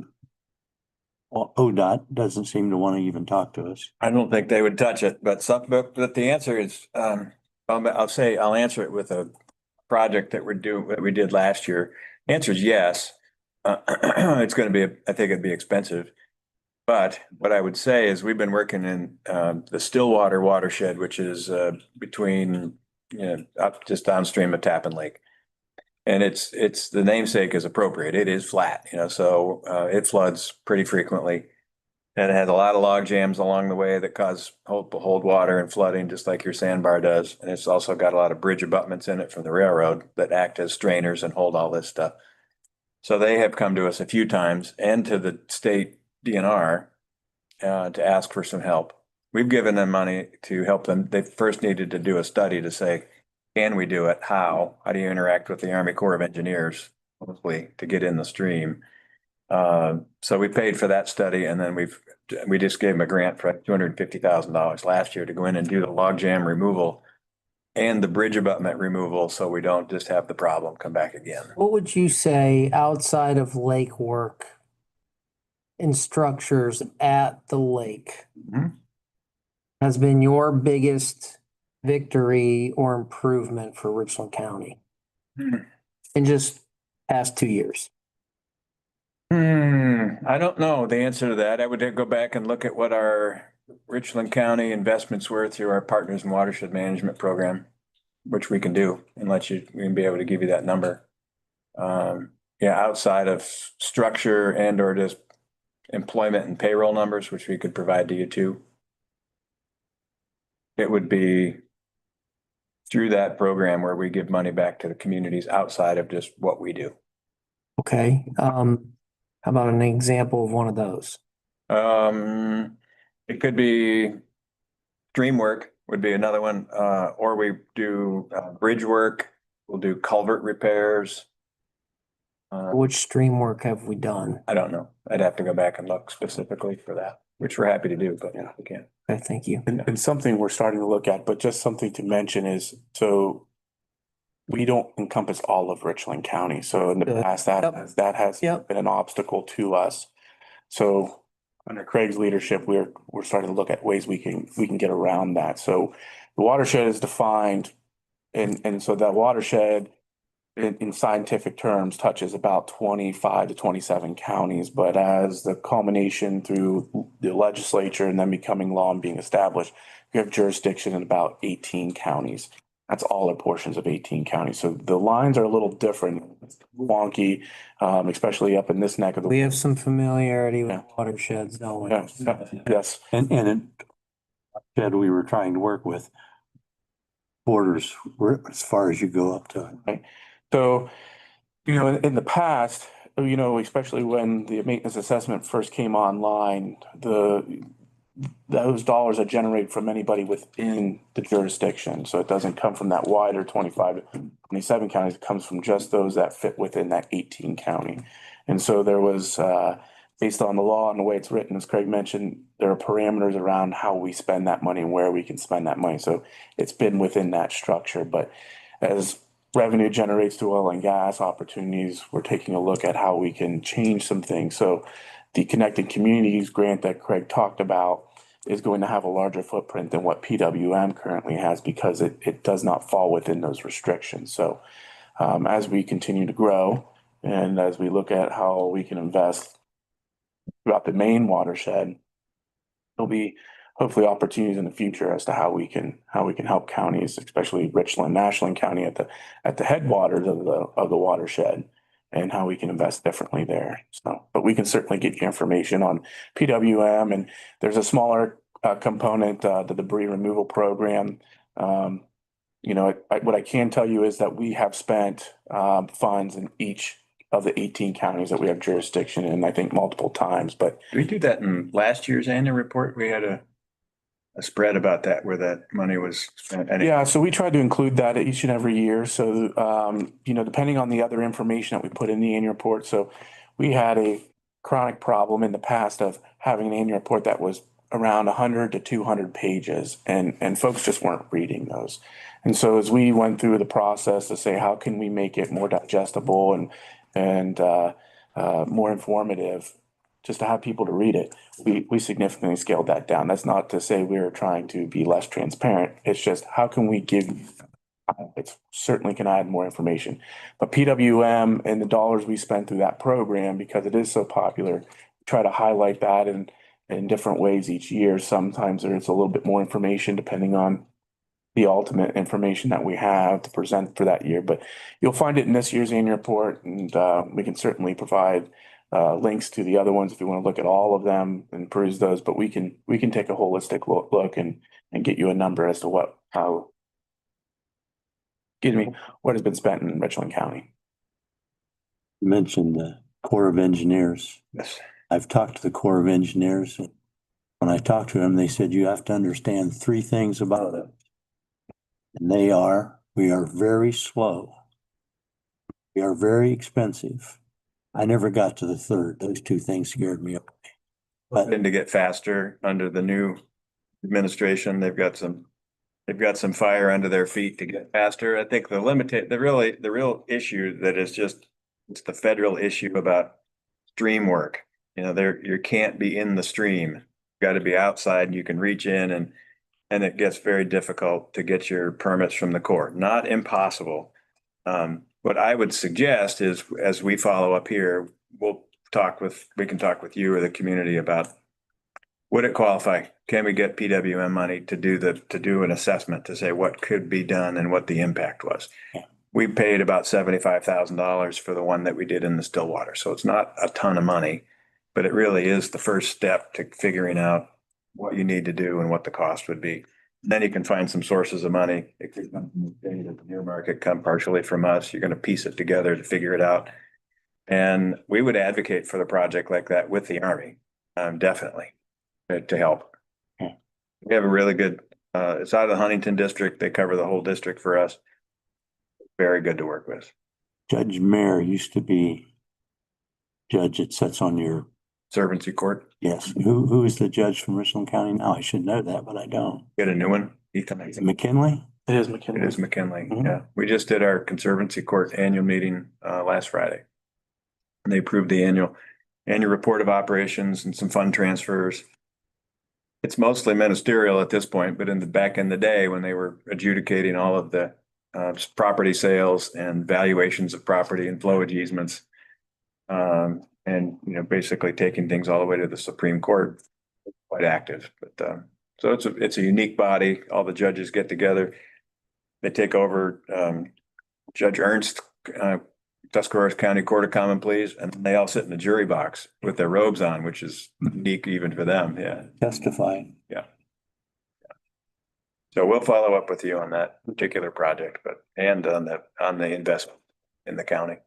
Well, ODOT doesn't seem to want to even talk to us. I don't think they would touch it, but the answer is, I'll answer it with a project that we did last year. The answer is yes. It's going to be, I think it'd be expensive. But what I would say is we've been working in the Stillwater watershed, which is between, up just downstream of Tappan Lake. And it's the namesake is appropriate. It is flat, so it floods pretty frequently. And it has a lot of log jams along the way that cause hold water and flooding, just like your sandbar does. And it's also got a lot of bridge abutments in it from the railroad that act as strainers and hold all this stuff. So they have come to us a few times and to the state DNR to ask for some help. We've given them money to help them. They first needed to do a study to say, can we do it? How? How do you interact with the Army Corps of Engineers, hopefully, to get in the stream? So we paid for that study, and then we just gave them a grant for $250,000 last year to go in and do the log jam removal and the bridge abutment removal, so we don't just have the problem come back again. What would you say outside of lake work in structures at the lake Mhm. has been your biggest victory or improvement for Richland County in just past 2 years? I don't know the answer to that. I would go back and look at what our Richland County investments were through our Partners in Watershed Management Program, which we can do and we can be able to give you that number. Outside of structure and or just employment and payroll numbers, which we could provide to you too. It would be through that program where we give money back to the communities outside of just what we do. Okay, how about an example of one of those? It could be stream work would be another one, or we do bridge work. We'll do culvert repairs. Which stream work have we done? I don't know. I'd have to go back and look specifically for that, which we're happy to do, but we can't. Okay, thank you. And something we're starting to look at, but just something to mention is, so we don't encompass all of Richland County. So in the Good. past, Yep. that has Yep. been an obstacle to us. So under Craig's leadership, we're starting to look at ways we can get around that. So the watershed is defined, and so that watershed in scientific terms touches about 25 to 27 counties, but as the culmination through the legislature and then becoming law and being established, we have jurisdiction in about 18 counties. That's all or portions of 18 counties. So the lines are a little different, wonky, especially up in this neck of the. We have some familiarity with Yeah. watersheds, don't we? Yes. And said we were trying to work with borders as far as you go up to. So, in the past, especially when the maintenance assessment first came online, those dollars are generated from anybody within the jurisdiction. So it doesn't come from that wider 25 to 27 counties. It comes from just those that fit within that 18 county. And so there was, based on the law and the way it's written, as Craig mentioned, there are parameters around how we spend that money and where we can spend that money. So it's been within that structure. But as revenue generates through oil and gas opportunities, we're taking a look at how we can change some things. So the Connected Communities grant that Craig talked about is going to have a larger footprint than what PWM currently has because it does not fall within those restrictions. So as we continue to grow and as we look at how we can invest throughout the main watershed, there'll be hopefully opportunities in the future as to how we can help counties, especially Richland, Ashland County at the headwaters of the watershed, and how we can invest differently there. So, but we can certainly get you information on PWM, and there's a smaller component, the debris removal program. What I can tell you is that we have spent funds in each of the 18 counties that we have jurisdiction in, I think multiple times, but. Did we do that in last year's annual report? We had a spread about that where that money was spent. Yeah, so we try to include that each and every year. So, depending on the other information that we put in the annual report. So we had a chronic problem in the past of having an annual report that was around 100 to 200 pages and folks just weren't reading those. And so as we went through the process to say, how can we make it more digestible and more informative, just to have people to read it, we significantly scaled that down. That's not to say we're trying to be less transparent. It's just how can we give, it certainly can add more information. But PWM and the dollars we spend through that program, because it is so popular, try to highlight that and in different ways each year. Sometimes there's a little bit more information depending on the ultimate information that we have to present for that year. But you'll find it in this year's annual report, and we can certainly provide links to the other ones if you want to look at all of them and peruse those. But we can take a holistic look and get you a number as to what has been spent in Richland County. You mentioned the Corps of Engineers. Yes. I've talked to the Corps of Engineers. When I talked to them, they said you have to understand 3 things about it. And we are very slow. We are very expensive. I never got to the third. Those 2 things scared me away. But And to get faster under the new administration, they've got some fire under their feet to get faster. I think the real issue that is just, it's the federal issue about stream work. You know, you can't be in the stream. You got to be outside and you can reach in, and it gets very difficult to get your permits from the Corps. Not impossible. What I would suggest is, as we follow up here, we can talk with you or the community about, would it qualify? Can we get PWM money to do an assessment to say what could be done and what the impact was? Yeah. We paid about $75,000 for the one that we did in the Stillwater. So it's not a ton of money, but it really is the first step to figuring out what you need to do and what the cost would be. Then you can find some sources of money. It could come from the state or the near market, come partially from us. You're going to piece it together to figure it out. And we would advocate for the project like that with the Army, definitely, to help. Yeah. We have a really good, it's out of the Huntington district. They cover the whole district for us. Very good to work with. Judge Mayer used to be judge that sits on your. Servancy Court. Yes. Who is the judge from Richland County now? I should know that, but I don't. Get a new one. Is it McKinley? It is McKinley. It is McKinley. Mhm. Yeah. We just did our Conservancy Court annual meeting last Friday. And they approved the annual report of operations and some fund transfers. It's mostly ministerial at this point, but back in the day when they were adjudicating all of the property sales and valuations of property and flowage easements, and basically taking things all the way to the Supreme Court, quite active. But so it's a unique body. All the judges get together. They take over Judge Ernst, Tuscarawas County Court of Common Pleas, and they all sit in the jury box with their robes on, which is unique even for them. Yeah. Testifying. So we'll follow up with you on that particular project, and on the investment in the county.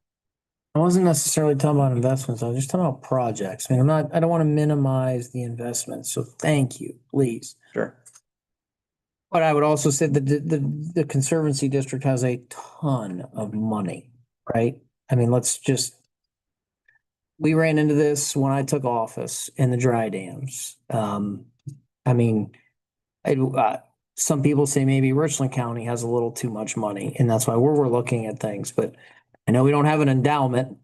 I wasn't necessarily talking about investments. I was just talking about projects. I mean, I don't want to minimize the investment. So thank you, please. Sure. But I would also say that the Conservancy District has a ton of money, right? I mean, we ran into this when I took office in the dry dams. I mean, some people say maybe Richland County has a little too much money, and that's why we're looking at things. But I know we don't have an endowment.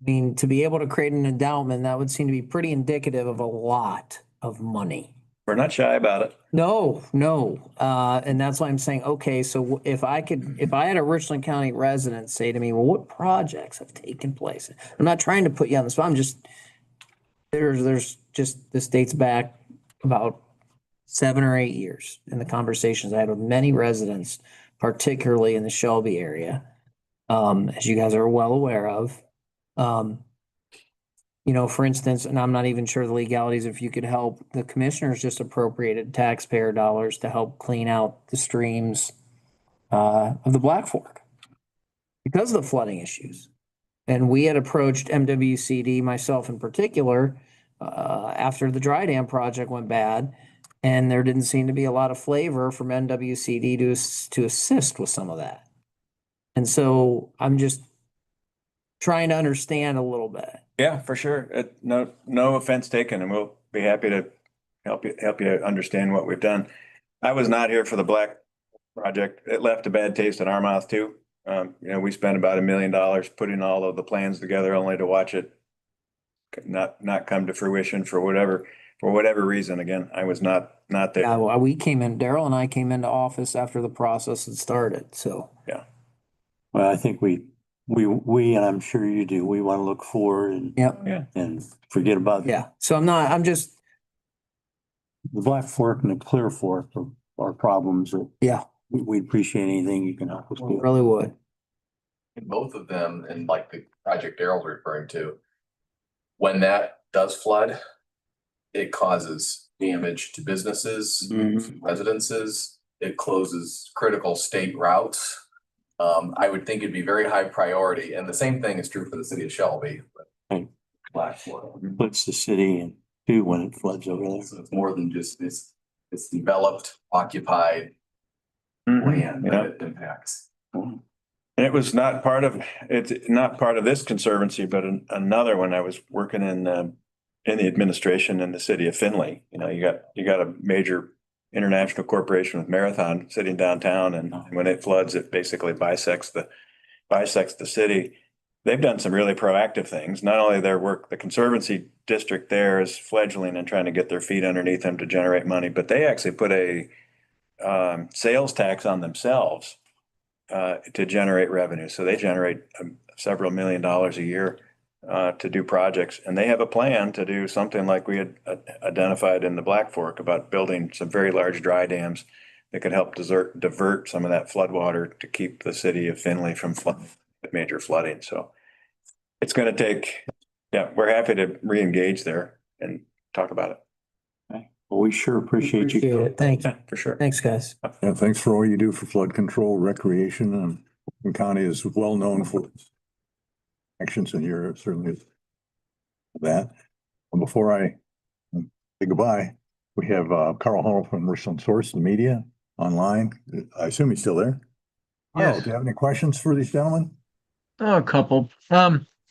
I mean, to be able to create an endowment, that would seem to be pretty indicative of a lot of money. We're not shy about it. No. And that's why I'm saying, okay, so if I had a Richland County resident say to me, well, what projects have taken place? I'm not trying to put you on the spot. I'm just, this dates back about 7 or 8 years in the conversations I had with many residents, particularly in the Shelby area, as you guys are well aware of. For instance, and I'm not even sure the legalities, if you could help, the commissioners just appropriated taxpayer dollars to help clean out the streams of the Black Fork because of the flooding issues. And we had approached MWCD, myself in particular, after the dry dam project went bad, and there didn't seem to be a lot of flavor from MWCD to assist with some of that. And so I'm just trying to understand a little bit. Yeah, for sure. No offense taken, and we'll be happy to help you understand what we've done. I was not here for the Black project. It left a bad taste in our mouth too. We spent about $1 million putting all of the plans together, only to watch it not come to fruition for whatever reason. Again, I was not there. Yeah, well, Daryl and I came into office after the process had started, so. Yeah. Well, I think we, and I'm sure you do, we want to look forward Yep. Yeah. and forget about. Yeah, so I'm just, the Black Fork and the Clear Fork are problems that Yeah, we'd appreciate anything you can help us we do. really would. In both of them, and like the project Daryl's referring to, when that does flood, it causes damage to businesses, Mhm. residences, it closes critical state routes. I would think it'd be very high priority, and the same thing is true for the city of Shelby. Right. Black Fork. Puts the city in too when it floods over there. So it's more than just this, it's developed, occupied land Yeah. that it impacts. And it was not part of, it's not part of this conservancy, but another one. I was working in the administration in the city of Findlay. You know, you got a major international corporation with Marathon sitting downtown, and when it floods, it basically bisects the city. They've done some really proactive things. Not only their work, the conservancy district there is fledgling and trying to get their feet underneath them to generate money, but they actually put a sales tax on themselves to generate revenue. So they generate several $1 million a year to do projects. And they have a plan to do something like we had identified in the Black Fork about building some very large dry dams that could help divert some of that floodwater to keep the city of Findlay from major flooding. So it's going to take, yeah, we're happy to re-engage there and talk about it. Well, we sure appreciate Appreciate you. it. Thank you. For sure. Thanks, guys. Yeah, thanks for all you do for flood control, recreation, and Fulton County is well known for its actions, and you're certainly that. And before I say goodbye, we have Carl Hunnell from Richland Source, the media, online. I assume he's still there. Carl, Yes. do you have any questions for these gentlemen? Oh, a couple.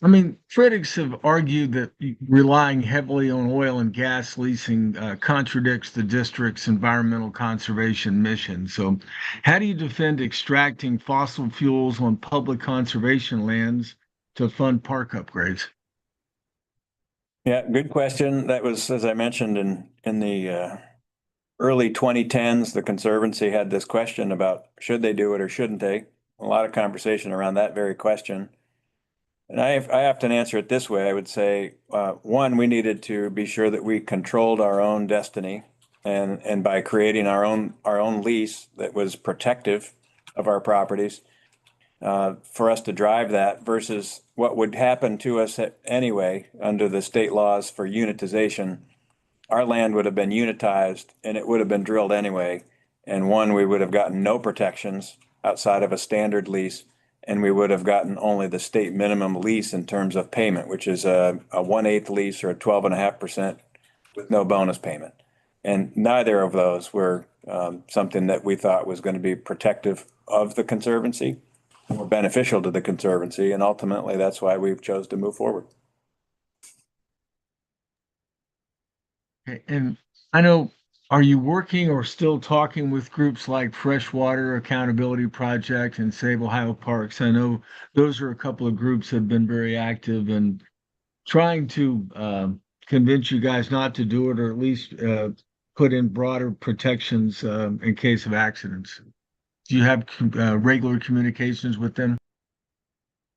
I mean, critics have argued that relying heavily on oil and gas leasing contradicts the district's environmental conservation mission. So how do you defend extracting fossil fuels on public conservation lands to fund park upgrades? Yeah, good question. That was, as I mentioned, in the early 2010s, the Conservancy had this question about should they do it or shouldn't they? A lot of conversation around that very question. And I often answer it this way. I would say, one, we needed to be sure that we controlled our own destiny, and by creating our own lease that was protective of our properties, for us to drive that versus what would happen to us anyway under the state laws for unitization. Our land would have been unitized and it would have been drilled anyway. And one, we would have gotten no protections outside of a standard lease, and we would have gotten only the state minimum lease in terms of payment, which is a 1/8 lease or a 12.5% with no bonus payment. And neither of those were something that we thought was going to be protective of the Conservancy or beneficial to the Conservancy. And ultimately, that's why we've chose to move forward. Okay, and I know, are you working or still talking with groups like Freshwater Accountability Project and Save Ohio Parks? I know those are a couple of groups that have been very active in trying to convince you guys not to do it, or at least put in broader protections in case of accidents. Do you have regular communications with them?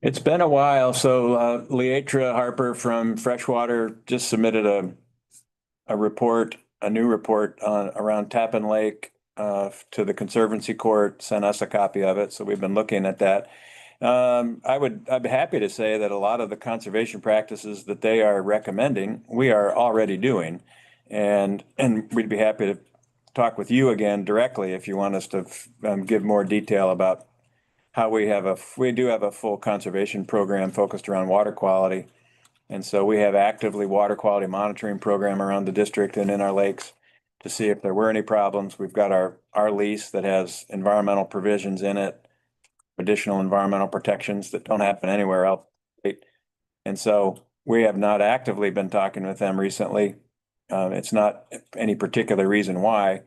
It's been a while. So Leatra Harper from Freshwater just submitted a report, a new report around Tappan Lake to the Conservancy Court, sent us a copy of it. So we've been looking at that. I'd be happy to say that a lot of the conservation practices that they are recommending, we are already doing. And we'd be happy to talk with you again directly if you want us to give more detail about how we do have a full conservation program focused around water quality. And so we have actively water quality monitoring program around the district and in our lakes to see if there were any problems. We've got our lease that has environmental provisions in it, additional environmental protections that don't happen anywhere else. And so we have not actively been talking with them recently. It's not any particular reason why,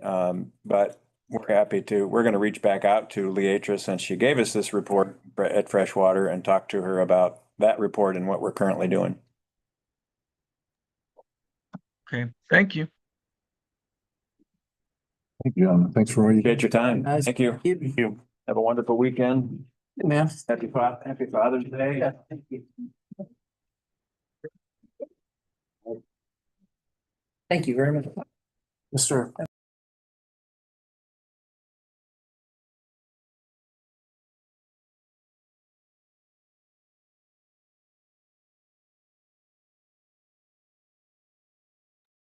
but we're going to reach back out to Leatra since she gave us this report at Freshwater and talk to her about that report and what we're currently doing. Okay, thank you. Thank you. Thanks for all you Appreciate your time. Guys, Thank you. Thank you. Have a wonderful weekend. Man. Happy Father's Day. Yeah, thank you. Thank you very much. Yes, sir.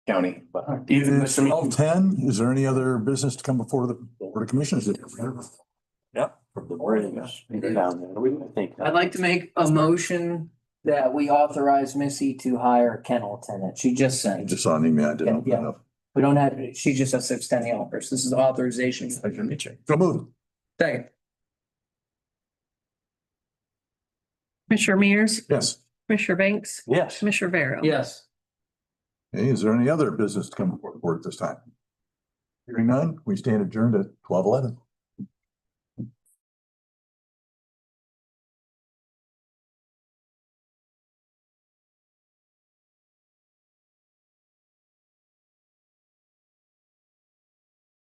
County. Ethan, It's Mr. Meehan. 12:10. Is there any other business to come before the Board of Commissioners? Yep. From the bridge down there, I think. I'd like to make a motion that we authorize Missy to hire a kennel attendant. She just I sent. just saw an email. I didn't open it Yeah. up. We don't have, she just has to extend the offers. This is authorization. So moved. Second. Commissioner Mears, Yes. Commissioner Banks, Yes. Commissioner Vero. Yes. Hey, is there any other business to come before the board at this time? Hearing none, we stand adjourned at 12:11.